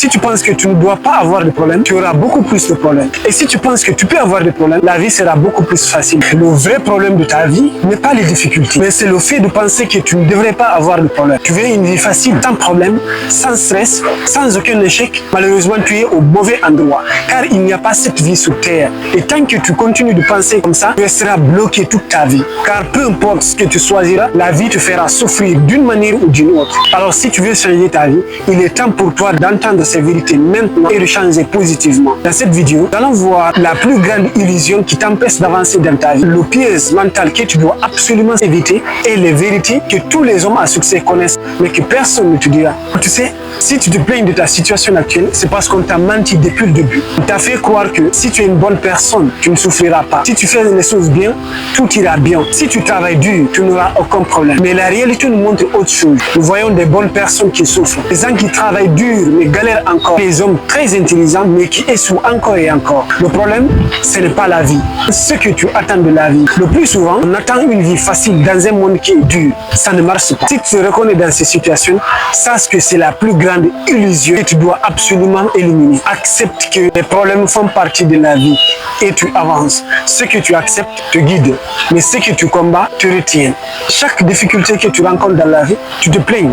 Si tu penses que tu ne dois pas avoir de problème, tu auras beaucoup plus de problèmes. Et si tu penses que tu peux avoir des problèmes, la vie sera beaucoup plus facile. Le vrai problème de ta vie n'est pas les difficultés, mais c'est le fait de penser que tu ne devrais pas avoir de problème. Tu veux une vie facile, sans problème, sans stress, sans aucun échec. Malheureusement, tu es au mauvais endroit, car il n'y a pas cette vie sur terre. Et tant que tu continues de penser comme ça, tu seras bloqué toute ta vie. Car peu importe ce que tu choisiras, la vie te fera souffrir d'une manière ou d'une autre. Alors si tu veux changer ta vie, il est temps pour toi d'entendre ces vérités maintenant et de changer positivement. Dans cette vidéo, nous allons voir la plus grande illusion qui t'empêche d'avancer dans ta vie, le piège mental que tu dois absolument éviter et les vérités que tous les hommes à succès connaissent, mais que personne ne te dira. Tu sais, si tu te plains de ta situation actuelle, c'est parce qu'on t'a menti depuis le début. On t'a fait croire que si tu es une bonne personne, tu ne souffriras pas. Si tu fais les choses bien, tout ira bien. Si tu travailles dur, tu n'auras aucun problème. Mais la réalité nous montre autre chose. Nous voyons des bonnes personnes qui souffrent, des gens qui travaillent dur mais galèrent encore, des hommes très intelligents mais qui échouent encore et encore. Le problème, ce n'est pas la vie, ce que tu attends de la vie. Le plus souvent, on attend une vie facile dans un monde qui est dur. Ça ne marche pas. Si tu te reconnais dans ces situations, sache que c'est la plus grande illusion que tu dois absolument éliminer. Accepte que les problèmes font partie de la vie et tu avances. Ce que tu acceptes te guide, mais ce que tu combats te retient. Chaque difficulté que tu rencontres dans la vie, tu te plains.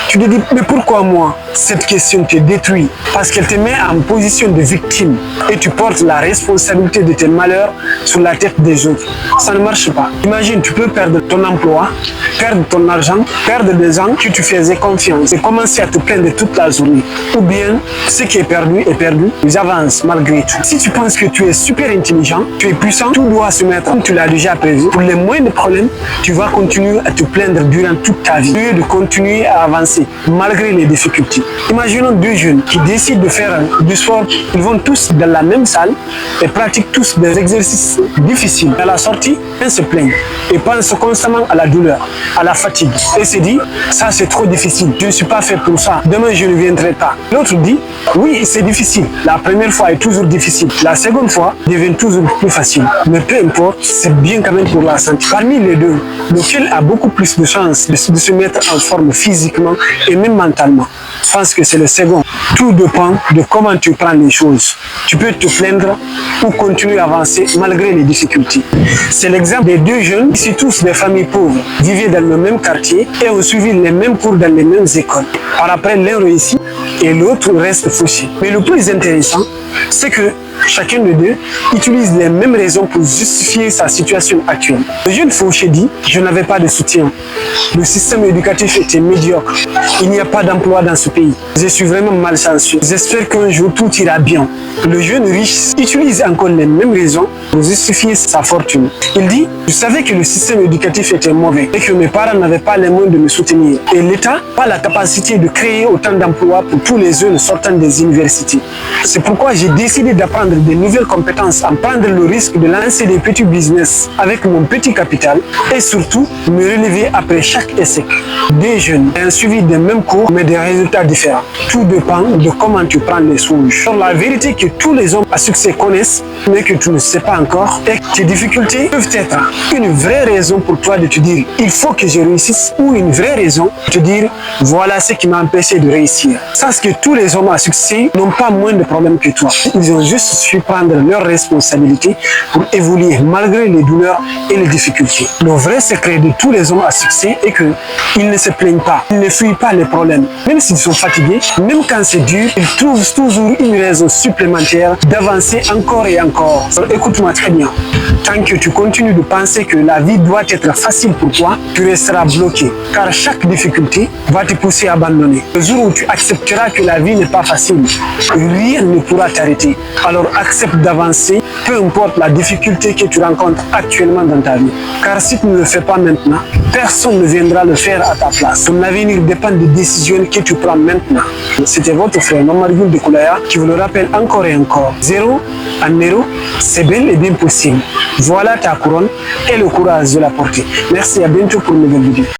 Tu te dis, mais pourquoi moi? Cette question te détruit parce qu'elle te met en position de victime et tu portes la responsabilité de tes malheurs sur la tête des autres. Ça ne marche pas. Imagine, tu peux perdre ton emploi, perdre ton argent, perdre des gens que tu faisais confiance et commencer à te plaindre toute la journée. Ou bien, ce qui est perdu, ils avancent malgré tout. Si tu penses que tu es super intelligent, tu es puissant, tout doit se mettre comme tu l'as déjà prévu. Pour les moindres problèmes, tu vas continuer à te plaindre durant toute ta vie, au lieu de continuer à avancer malgré les difficultés. Imaginons deux jeunes qui décident de faire du sport. Ils vont tous dans la même salle et pratiquent tous des exercices difficiles. À la sortie, un se plaignent et pense constamment à la douleur, à la fatigue. Et se dit, ça c'est trop difficile, je ne suis pas fait pour ça, demain je ne viendrai pas. L'autre dit, oui c'est difficile, la première fois est toujours difficile, la seconde fois devient toujours plus facile. Mais peu importe, c'est bien quand même pour la santé. Parmi les deux, lequel a beaucoup plus de chances de se mettre en forme physiquement et même mentalement? Je pense que c'est le second. Tout dépend de comment tu prends les choses. Tu peux te plaindre ou continuer à avancer malgré les difficultés. C'est l'exemple des deux jeunes, ici tous des familles pauvres, vivaient dans le même quartier et ont suivi les mêmes cours dans les mêmes écoles. Par après, l'un réussit et l'autre reste fauché. Mais le plus intéressant, c'est que chacun de deux utilise les mêmes raisons pour justifier sa situation actuelle. Le jeune fauché dit, je n'avais pas de soutien. Le système éducatif était médiocre. Il n'y a pas d'emploi dans ce pays. Je suis vraiment malchanceux. J'espère qu'un jour tout ira bien. Le jeune riche utilise encore les mêmes raisons pour justifier sa fortune. Il dit, je savais que le système éducatif était mauvais et que mes parents n'avaient pas les moyens de me soutenir. Et l'État n'a pas la capacité de créer autant d'emplois pour tous les jeunes sortant des universités. C'est pourquoi j'ai décidé d'apprendre de nouvelles compétences, en prendre le risque de lancer des petits business avec mon petit capital et surtout me relever après chaque essai. Des jeunes ont suivi des mêmes cours mais des résultats différents. Tout dépend de comment tu prends les choses. Alors, la vérité que tous les hommes à succès connaissent mais que tu ne sais pas encore est que tes difficultés peuvent être une vraie raison pour toi de te dire il faut que je réussisse ou une vraie raison de te dire voilà ce qui m'a empêché de réussir. Sache que tous les hommes à succès n'ont pas moins de problèmes que toi. Ils ont juste su prendre leurs responsabilités pour évoluer malgré les douleurs et les difficultés. Le vrai secret de tous les hommes à succès est que ils ne se plaignent pas, ils ne fuient pas les problèmes. Même s'ils sont fatigués, même quand c'est dur, ils trouvent toujours une raison supplémentaire d'avancer encore et encore. Alors, écoute-moi très bien. Tant que tu continues de penser que la vie doit être facile pour toi, tu resteras bloqué. Car chaque difficulté va te pousser à abandonner. Le jour où tu accepteras que la vie n'est pas facile, rien ne pourra t'arrêter. Alors accepte d'avancer, peu importe la difficulté que tu rencontres actuellement dans ta vie. Car si tu ne le fais pas maintenant, personne ne viendra le faire à ta place. Ton avenir dépend des décisions que tu prends maintenant. C'était votre frère Mamadou de Koulaya qui vous le rappelle encore et encore. 0 en 0, c'est bel et bien possible. Voilà ta couronne et le courage de la porter. Merci, à bientôt pour une nouvelle vidéo.